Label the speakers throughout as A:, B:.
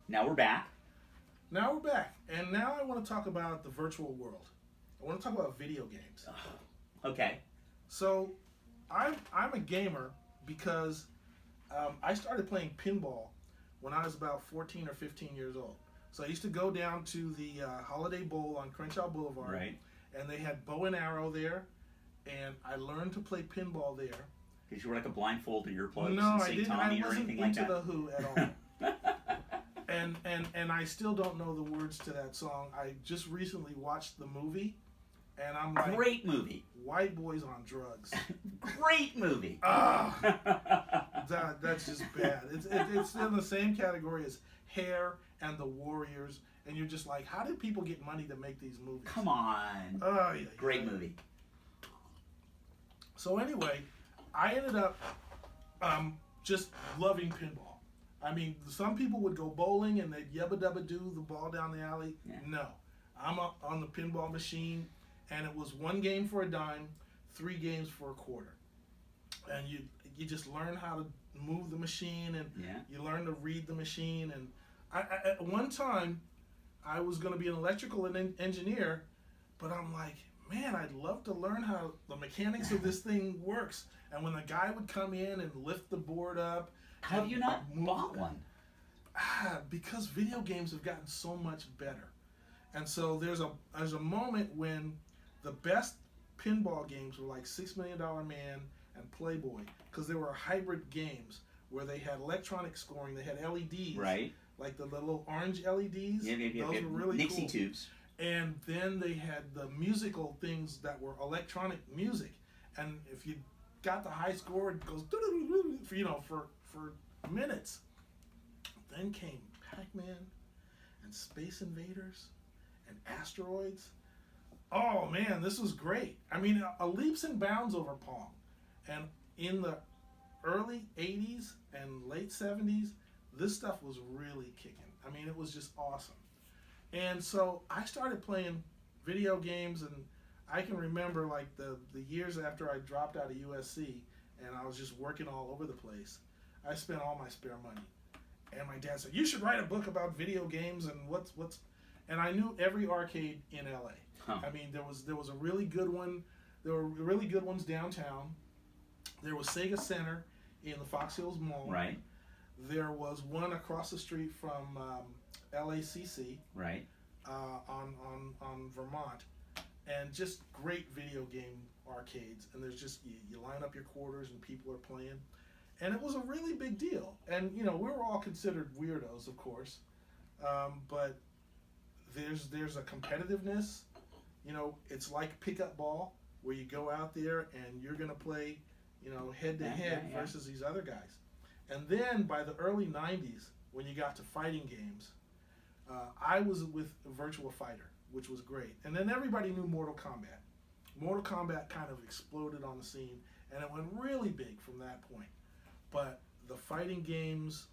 A: Now we're back.
B: Now we're back, and now I want to talk about the virtual world. I want to talk about video games.
A: Okay.
B: So, I'm a gamer because I started playing pinball when I was about 14 or 15 years old. So I used to go down to the Holiday Bowl on Crenshaw Boulevard,
A: Right.
B: and they had bow and arrow there, and I learned to play pinball there.
A: Because you were like a blindfolded earplugs
B: No,
A: and
B: I
A: St.
B: didn't.
A: Tommy
B: I
A: or
B: wasn't
A: anything like
B: into
A: that.
B: the Who at all. And I still don't know the words to that song. I just recently watched the movie, and I'm like,
A: Great movie.
B: white boys on drugs.
A: Great movie.
B: Ah, that's just bad. It's in the same category as Hair and The Warriors, and you're just like, how did people get money to make these movies?
A: Come on.
B: Oh, yeah,
A: Great
B: yeah.
A: movie.
B: So anyway, I ended up just loving pinball. I mean, some people would go bowling and they'd yabba dabba do the ball down the alley.
A: Yeah.
B: No, I'm up on the pinball machine, and it was one game for a dime, 3 games for a quarter, and you just learn how to move the machine, and
A: Yeah.
B: you learn to read the machine. And at one time, I was going to be an electrical engineer, but I'm like, man, I'd love to learn how the mechanics of this thing works. And when the guy would come in and lift the board up,
A: How have you not
B: move
A: bought
B: it-
A: one?
B: because video games have gotten so much better. And so there's a moment when the best pinball games were like $6 Million Man and Playboy, because they were hybrid games where they had electronic scoring, they had LEDs,
A: Right.
B: like the little orange LEDs.
A: Yeah.
B: Those were really
A: Nixie
B: cool.
A: tubes.
B: And then they had the musical things that were electronic music, and if you got the high score, it goes for minutes. Then came Pac-Man and Space Invaders and Asteroids. Oh man, this was great. I mean, a leaps and bounds over Pong. And in the early 80s and late 70s, this stuff was really kicking. I mean, it was just awesome. And so I started playing video games, and I can remember like the years after I dropped out of USC and I was just working all over the place. I spent all my spare money. And my dad said, "You should write a book about video games and what's." And I knew every arcade in LA.
A: Huh.
B: I mean, there was a really good one. There were really good ones downtown. There was Sega Center in the Fox Hills Mall.
A: Right.
B: There was one across the street from LACC
A: Right.
B: on Vermont, and just great video game arcades. And there's just you line up your quarters and people are playing, and it was a really big deal. And we were all considered weirdos, of course, but there's a competitiveness. It's like pickup ball where you go out there and you're gonna play, head to head
A: Yeah.
B: versus these other guys. And then by the early 90s, when you got to fighting games, I was with Virtua Fighter, which was great. And then everybody knew Mortal Kombat. Mortal Kombat kind of exploded on the scene, and it went really big from that point. But the fighting games,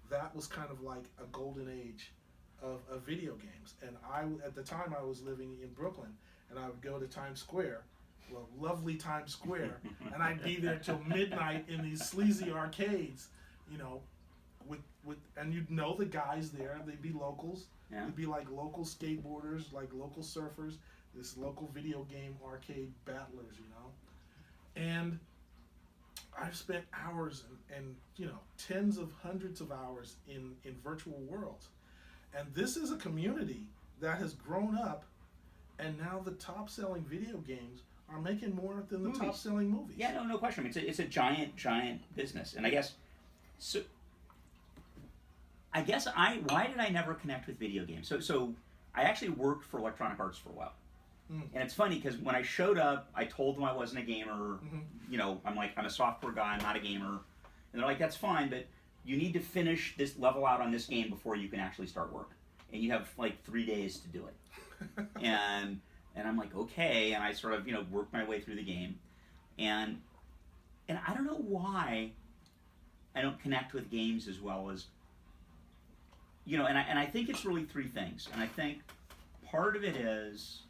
B: that was kind of like a golden age of video games. And at the time, I was living in Brooklyn, and I would go to Times Square, well, lovely Times Square, and I'd be there till midnight in these sleazy arcades, and you'd know the guys there. They'd be locals.
A: Yeah.
B: They'd be like local skateboarders, like local surfers, this local video game arcade battlers, And I've spent hours and tens of hundreds of hours in virtual worlds. And this is a community that has grown up, and now the top selling video games are making more than the
A: Movies.
B: top selling movies.
A: Yeah, no question. I mean, it's a giant business, and I guess so. Why did I never connect with video games? So I actually worked for Electronic Arts for a while, and it's funny because when I showed up, I told them I wasn't a gamer. I'm like, I'm a software guy, I'm not a gamer, and they're like, that's fine, but you need to finish this level out on this game before you can actually start work, and you have like 3 days to do it, and I'm like, okay, and I sort of worked my way through the game, and I don't know why I don't connect with games as well as and I think it's really 3 things, and I think part of it is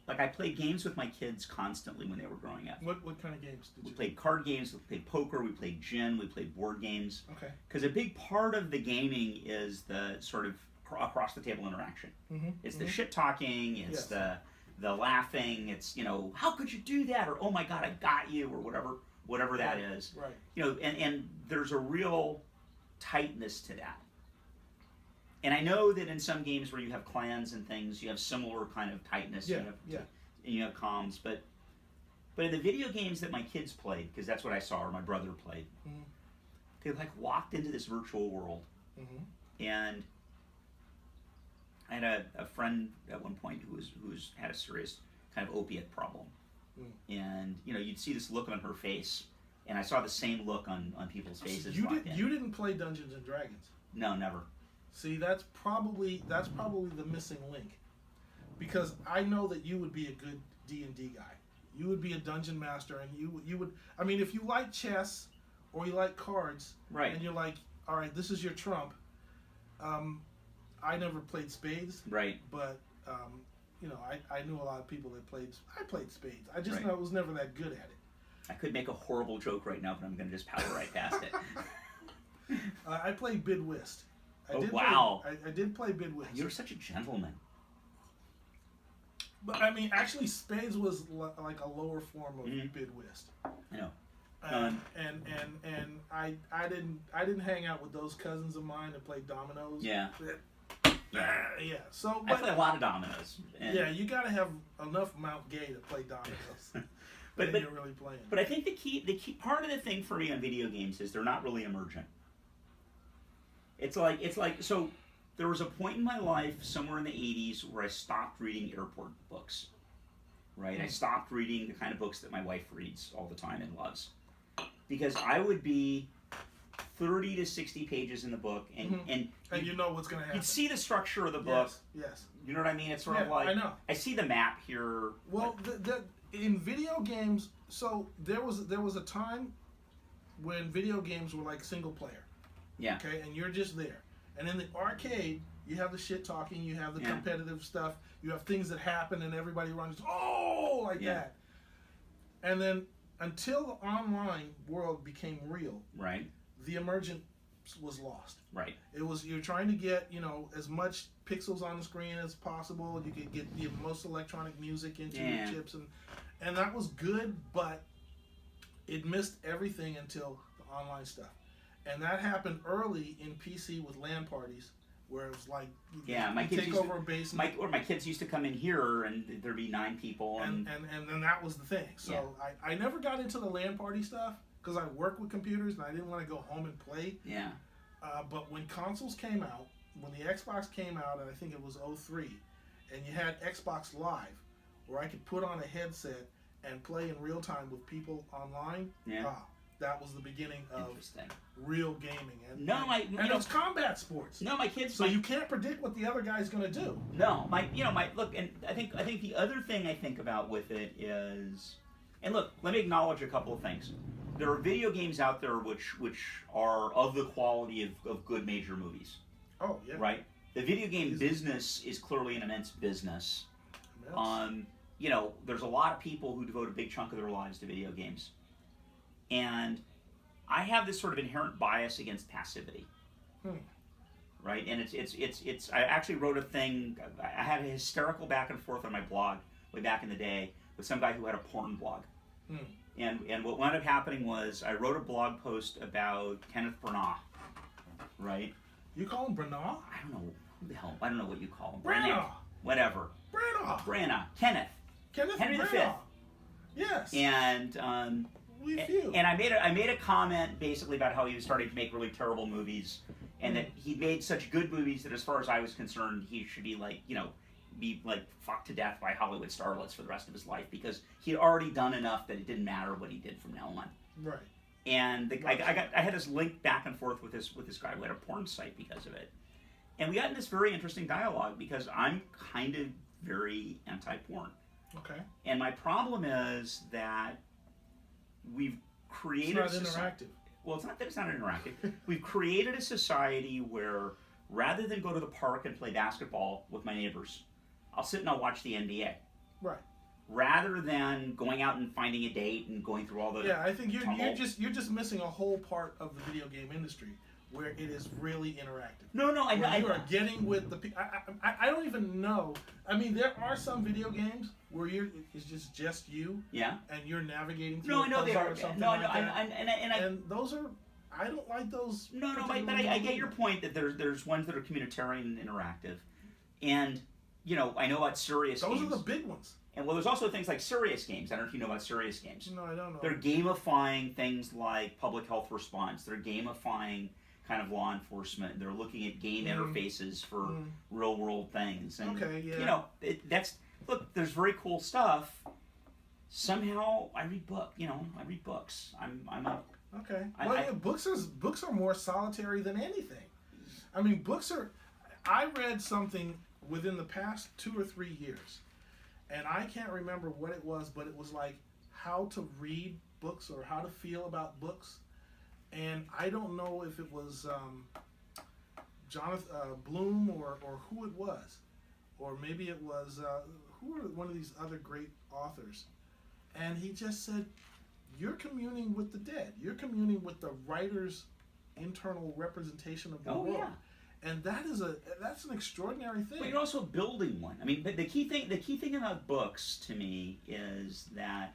A: like I played games with my kids constantly when they were growing up.
B: What kind of games did you?
A: We played card games, we played poker, we played gin, we played board games.
B: Okay.
A: Because a big part of the gaming is the sort of across the table interaction. It's the shit talking, it's the laughing, it's, you know, how could you do that, or oh my god, I got you, or whatever that is.
B: Right.
A: You know, and there's a real tightness to that. And I know that in some games where you have clans and things, you have similar kind of tightness.
B: Yeah,
A: and you have comms, but in the video games that my kids played, because that's what I saw, or my brother played, they like walked into this virtual world, and I had a friend at one point who's had a serious kind of opiate problem, and you know, you'd see this look on her face, and I saw the same look on people's faces.
B: You didn't play Dungeons and Dragons?
A: No, never. See,
B: that's probably the missing link, because I know that you would be a good D&D guy. You would be a dungeon master, and you would. I mean, if you like chess or you like cards,
A: right?
B: And you're like, all right, this is your trump. I never played spades,
A: right?
B: But you know, I knew a lot of people that played. I played spades. I just know I was never that good at it.
A: I could make a horrible joke right now, but I'm going to just power right past it.
B: I played bid whist.
A: I
B: did play bid whist.
A: You're such a gentleman.
B: But I mean, actually, spades was like a lower form of bid whist.
A: I know.
B: And I didn't hang out with those cousins of mine that played dominoes.
A: Yeah.
B: Yeah. So
A: I play a lot of dominoes.
B: Yeah, you got to have enough Mount Gay to play dominoes. but you're really playing.
A: But I think the key part of the thing for me on video games is they're not really emergent. It's like so. There was a point in my life somewhere in the 80s where I stopped reading airport books. Right? I stopped reading the kind of books that my wife reads all the time and loves. Because I would be 30 to 60 pages in the book, and
B: you know what's going to happen.
A: You'd see the structure of the book.
B: Yes.
A: You know what I mean? It's sort of like,
B: I know.
A: I see the map here.
B: Well, in video games, so there was a time when video games were like single player.
A: Yeah.
B: Okay, and you're just there. And in the arcade, you have the shit talking, you have the competitive stuff, you have things that happen, and everybody runs, that. And then until the online world became real,
A: right,
B: the Emergence was lost.
A: Right.
B: It was, you're trying to get, you know, as much pixels on the screen as possible. You could get the most electronic music into your chips, and that was good, but it missed everything until the online stuff. And that happened early in PC with LAN parties, where it was like,
A: my kids
B: take over a basement.
A: My kids used to come in here, and there'd be 9 people.
B: And then that was the thing. So I never got into the LAN party stuff, because I work with computers, and I didn't want to go home and play.
A: Yeah.
B: But when consoles came out, when the Xbox came out, and I think it was 03, and you had Xbox Live, where I could put on a headset and play in real time with people online, that was the beginning of real gaming. And it was combat sports.
A: No, my kids.
B: So you can't predict what the other guy's going to do.
A: No, look, and I think the other thing I think about with it is, and look, let me acknowledge a couple of things. There are video games out there which are of the quality of good major movies.
B: Oh yeah.
A: Right. The video game business is clearly an immense business. You know, there's a lot of people who devote a big chunk of their lives to video games. And I have this sort of inherent bias against passivity, right? And it's. I actually wrote a thing. I had a hysterical back and forth on my blog way back in the day with some guy who had a porn blog. And what wound up happening was I wrote a blog post about Kenneth Branagh, right?
B: You call him Branagh?
A: I don't know who the hell. I don't know what you call him.
B: Branagh.
A: Whatever.
B: Branagh.
A: Kenneth. Henry
B: Branagh.
A: V.
B: Yes.
A: And I made a comment basically about how he was starting to make really terrible movies, and that he made such good movies that, as far as I was concerned, he should be fucked to death by Hollywood starlets for the rest of his life, because he'd already done enough that it didn't matter what he did from now on.
B: Right.
A: And I had this link back and forth with this guy who had a porn site because of it, and we got in this very interesting dialogue because I'm kind of very anti-porn.
B: Okay.
A: And my problem is that we've created...
B: It's not interactive.
A: Well, it's not that it's not interactive. We've created a society where, rather than go to the park and play basketball with my neighbors, I'll sit and I'll watch the NBA.
B: Right.
A: rather than going out and finding a date and going through all the
B: I think
A: tumult.
B: you're just missing a whole part of the video game industry where it is really interactive.
A: No, I know.
B: You are getting with the people. I don't even know. I mean, there are some video games where it's just you.
A: Yeah.
B: And you're navigating through
A: No,
B: a
A: I know
B: puzzle
A: they are.
B: or something
A: No,
B: like
A: no,
B: that.
A: and
B: those are. I don't like those.
A: No, but I get your point that there's ones that are communitarian and interactive, and I know about serious games.
B: Those are the big ones.
A: And well, there's also things like serious games. I don't know if you know about serious games.
B: No, I don't know.
A: They're gamifying things like public health response. They're gamifying kind of law enforcement. They're looking at game interfaces for real world things. And, look, there's very cool stuff. Somehow I read books. I'm a
B: Okay. Books are more solitary than anything. I mean, books are. I read something within the past 2 or 3 years, and I can't remember what it was, but it was like how to read books or how to feel about books, and I don't know if it was Jonathan Bloom or who it was, or maybe it was who were one of these other great authors, and he just said, you're communing with the dead. You're communing with the writer's internal representation of the world. Yeah. And that's an extraordinary thing.
A: But you're also building one. I mean, but the key thing about books to me is that,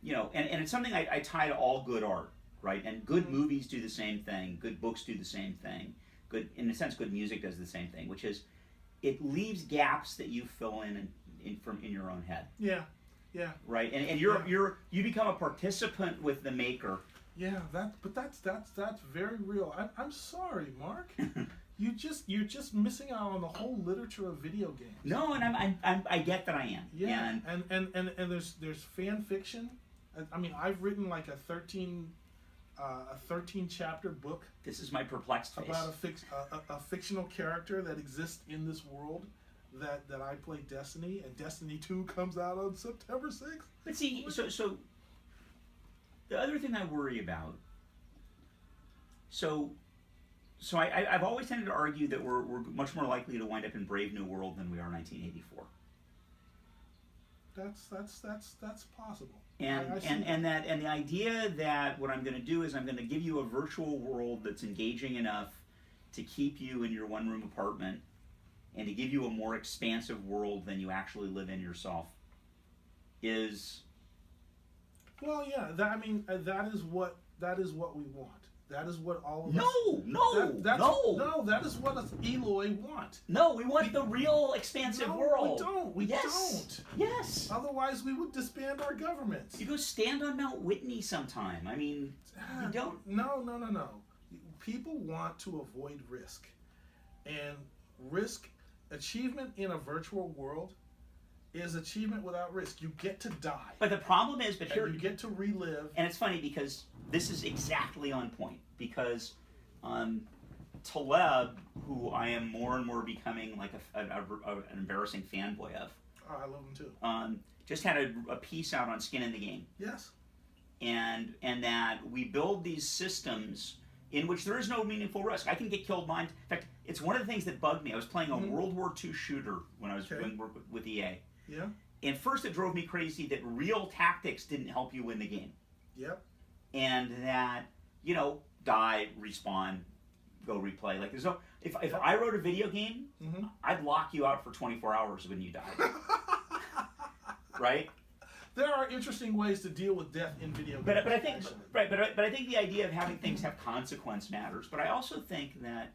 A: and it's something I tie to all good art, right? And good movies do the same thing. Good books do the same thing. Good, in a sense, good music does the same thing, which is it leaves gaps that you fill in your own head.
B: Yeah. Yeah.
A: Right, and you become a participant with the maker.
B: Yeah, that's very real. I'm sorry, Mark. You're just missing out on the whole literature of video games.
A: No, and I get that I am.
B: Yeah, and there's fan fiction. I mean, I've written like a 13 chapter book.
A: This is my perplexed face.
B: About a fictional character that exists in this world. That I play Destiny, and Destiny 2 comes out on September 6th.
A: But see, so the other thing I worry about, I've always tended to argue that we're much more likely to wind up in Brave New World than we are 1984.
B: That's possible.
A: And the idea that what I'm going to do is I'm going to give you a virtual world that's engaging enough to keep you in your one-room apartment, and to give you a more expansive world than you actually live in yourself, is.
B: Well, yeah. That is what we want. That is what all of us.
A: No.
B: That is what us Eloy want.
A: No, we want the real expansive world.
B: We don't.
A: Yes.
B: Otherwise, we would disband our governments.
A: You go stand on Mount Whitney sometime. I mean, you don't.
B: No. People want to avoid risk, and achievement in a virtual world is achievement without risk. You get to die.
A: But the problem is,
B: you get to relive.
A: And it's funny because this is exactly on point. Because Taleb, who I am more and more becoming like an embarrassing fanboy of.
B: Oh, I love him too.
A: Just had a piece out on Skin in the Game.
B: Yes.
A: And that we build these systems in which there is no meaningful risk. I can get killed blind. In fact, it's one of the things that bugged me. I was playing a World War II shooter when I was doing work with EA.
B: Yeah.
A: And first it drove me crazy that real tactics didn't help you win the game.
B: Yep.
A: And that, die, respawn, go replay. Like, there's no... If I wrote a video game, I'd lock you out for 24 hours when you died. Right?
B: There are interesting ways to deal with death in video games.
A: But I think but I think the idea of having things have consequence matters. But I also think that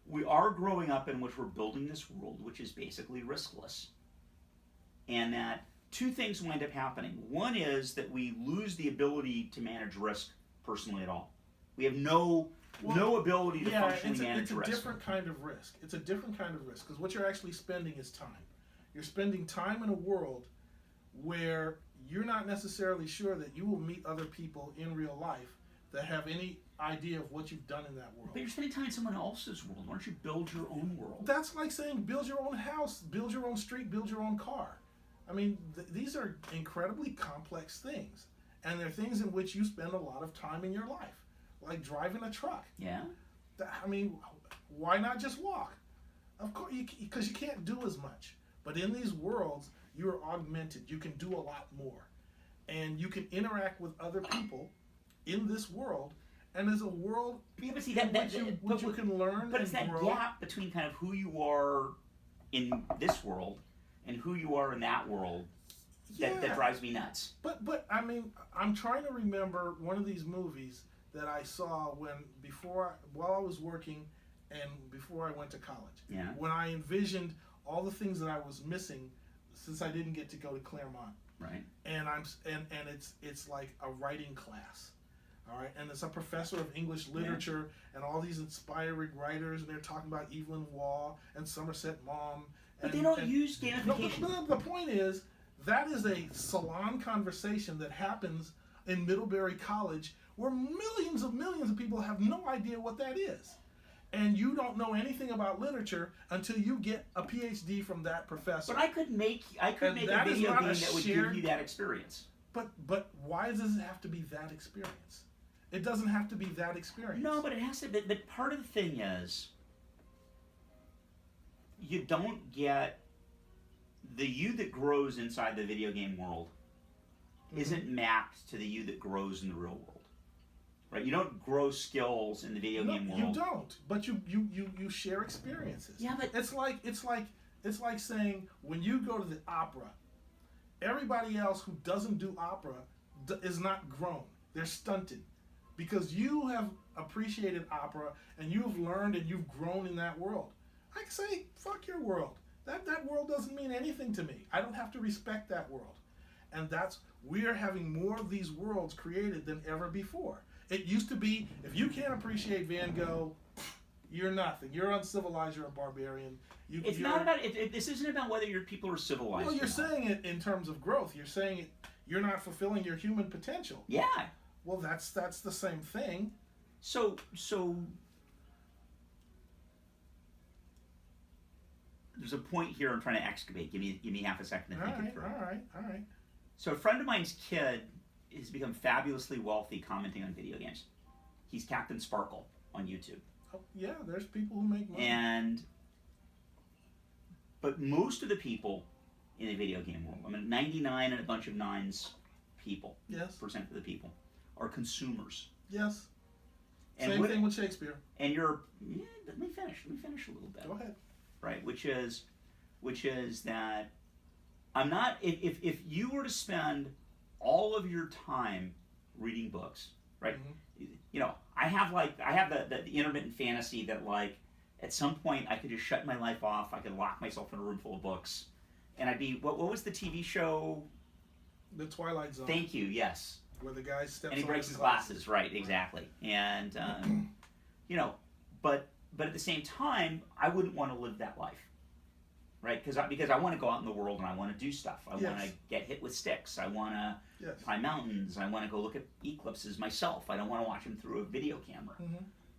A: we are growing up in which we're building this world which is basically riskless, and that two things wind up happening. One is that we lose the ability to manage risk personally at all. We have no ability to functionally manage risk.
B: It's a different kind of risk. It's a different kind of risk because what you're actually spending is time. You're spending time in a world where you're not necessarily sure that you will meet other people in real life that have any idea of what you've done in that world.
A: But you're spending time in someone else's world. Why don't you build your own world?
B: That's like saying build your own house, build your own street, build your own car. I mean, these are incredibly complex things. And they're things in which you spend a lot of time in your life. Like driving a truck.
A: Yeah.
B: I mean, why not just walk? Of course, because you can't do as much. But in these worlds, you're augmented. You can do a lot more. And you can interact with other people in this world. And there's a world
A: Yeah, but see,
B: which you can learn
A: but it's
B: and
A: that
B: grow.
A: gap between kind of who you are in this world and who you are in that world that drives me nuts.
B: But I mean, I'm trying to remember one of these movies that I saw while I was working and before I went to college.
A: Yeah.
B: When I envisioned all the things that I was missing since I didn't get to go to Claremont.
A: Right.
B: And it's like a writing class. All right, and it's a professor of English literature and all these inspiring writers, and they're talking about Evelyn Waugh and Somerset Maugham.
A: But they don't use gamification.
B: No, the point is, that is a salon conversation that happens in Middlebury College where millions of people have no idea what that is. And you don't know anything about literature until you get a PhD from that professor.
A: But I could make a video game that would give you that experience.
B: But why does it have to be that experience? It doesn't have to be that experience.
A: No, but it has to. But part of the thing is, you don't get the you that grows inside the video game world isn't mapped to the you that grows in the real world, right? You don't grow skills in the video game world.
B: You don't. But you share experiences.
A: Yeah, but
B: it's like saying when you go to the opera, everybody else who doesn't do opera is not grown. They're stunted. Because you have appreciated opera and you've learned and you've grown in that world. I can say, fuck your world. That world doesn't mean anything to me. I don't have to respect that world. And we are having more of these worlds created than ever before. It used to be, if you can't appreciate Van Gogh, you're nothing. You're uncivilized, you're a barbarian.
A: It's not about, this isn't about whether your people are civilized.
B: Well, you're saying it in terms of growth. You're saying you're not fulfilling your human potential.
A: Yeah.
B: Well, that's the same thing.
A: So there's a point here I'm trying to excavate. Give me half a second to think it through.
B: All right.
A: So a friend of mine's kid has become fabulously wealthy commenting on video games. He's Captain Sparkle on YouTube.
B: Oh, yeah, there's people who make money.
A: But most of the people in the video game world, I mean 99 and a bunch of nines people,
B: yes,
A: percent of the people, are consumers.
B: Yes.
A: And
B: same thing with Shakespeare.
A: And let me finish a little bit.
B: Go ahead.
A: Right, which is that I'm not, if you were to spend all of your time reading books, right? Mm-hmm. You know, I have the intermittent fantasy that like at some point I could just shut my life off, I could lock myself in a room full of books, and I'd be, what was the TV show?
B: The Twilight Zone.
A: Thank you, yes.
B: Where the guy steps
A: and he breaks his glasses, right, exactly. And, you know, but at the same time, I wouldn't want to live that life, right? Because I want to go out in the world and I want to do stuff. I want to get hit with sticks. I want to climb mountains. I want to go look at eclipses myself. I don't want to watch them through a video camera,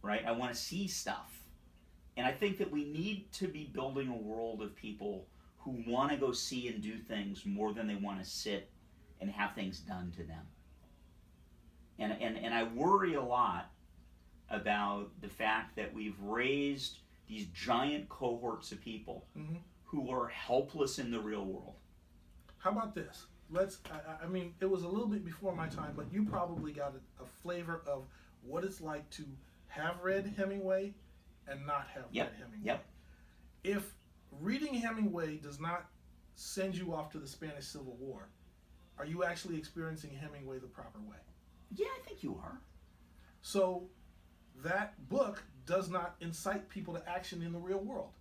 A: right? I want to see stuff. And I think that we need to be building a world of people who want to go see and do things more than they want to sit and have things done to them. And I worry a lot about the fact that we've raised these giant cohorts of people who are helpless in the real world.
B: How about this? I mean, it was a little bit before my time, but you probably got a flavor of what it's like to have read Hemingway and not have read Hemingway.
A: Yep.
B: If reading Hemingway does not send you off to the Spanish Civil War, are you actually experiencing Hemingway the proper way?
A: Yeah, I think you are.
B: So that book does not incite people to action in the real world.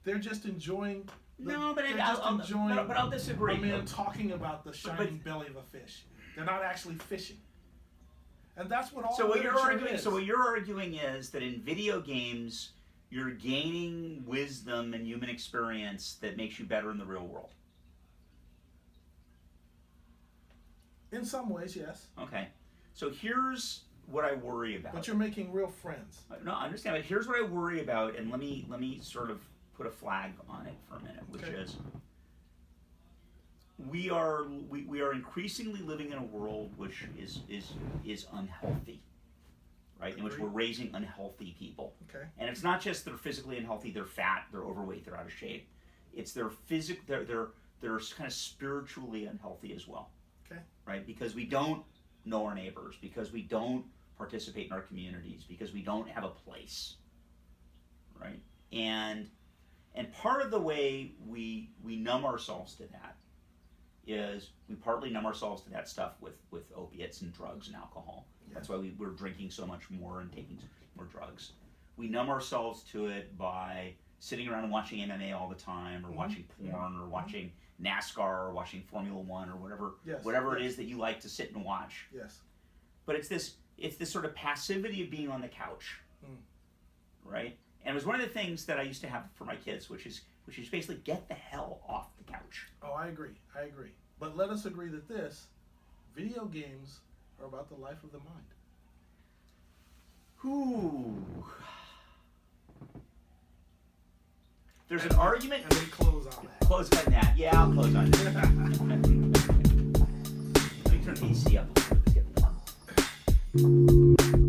B: They're just enjoying. But
A: I'll disagree.
B: A man talking about the shining belly of a fish. They're not actually fishing. And that's what all.
A: So what you're arguing is that in video games, you're gaining wisdom and human experience that makes you better in the real world.
B: In some ways, yes.
A: Okay. So here's what I worry about.
B: But you're making real friends.
A: No, I understand. But here's what I worry about, and let me sort of put a flag on it for a minute, which is we are increasingly living in a world which is unhealthy, right? In which we're raising unhealthy people.
B: Okay.
A: And it's not just they're physically unhealthy; they're fat, they're overweight, they're out of shape. It's their they're kind of spiritually unhealthy as well.
B: Okay.
A: Right? Because we don't know our neighbors, because we don't participate in our communities, because we don't have a place. Right? And part of the way we numb ourselves to that is we partly numb ourselves to that stuff with opiates and drugs and alcohol. Yeah. That's why we're drinking so much more and taking more drugs. We numb ourselves to it by sitting around and watching MMA all the time, or watching porn, or watching NASCAR, or watching Formula One, or whatever it is that you like to sit and watch.
B: Yes.
A: But it's this sort of passivity of being on the couch, right? And it was one of the things that I used to have for my kids, which is basically get the hell off the couch.
B: Oh, I agree. But let us agree that video games are about the life of the mind.
A: Ooh. There's an argument.
B: And we close on that.
A: Close on that. Yeah, I'll close on that. Let me turn the AC up a little bit to get warm.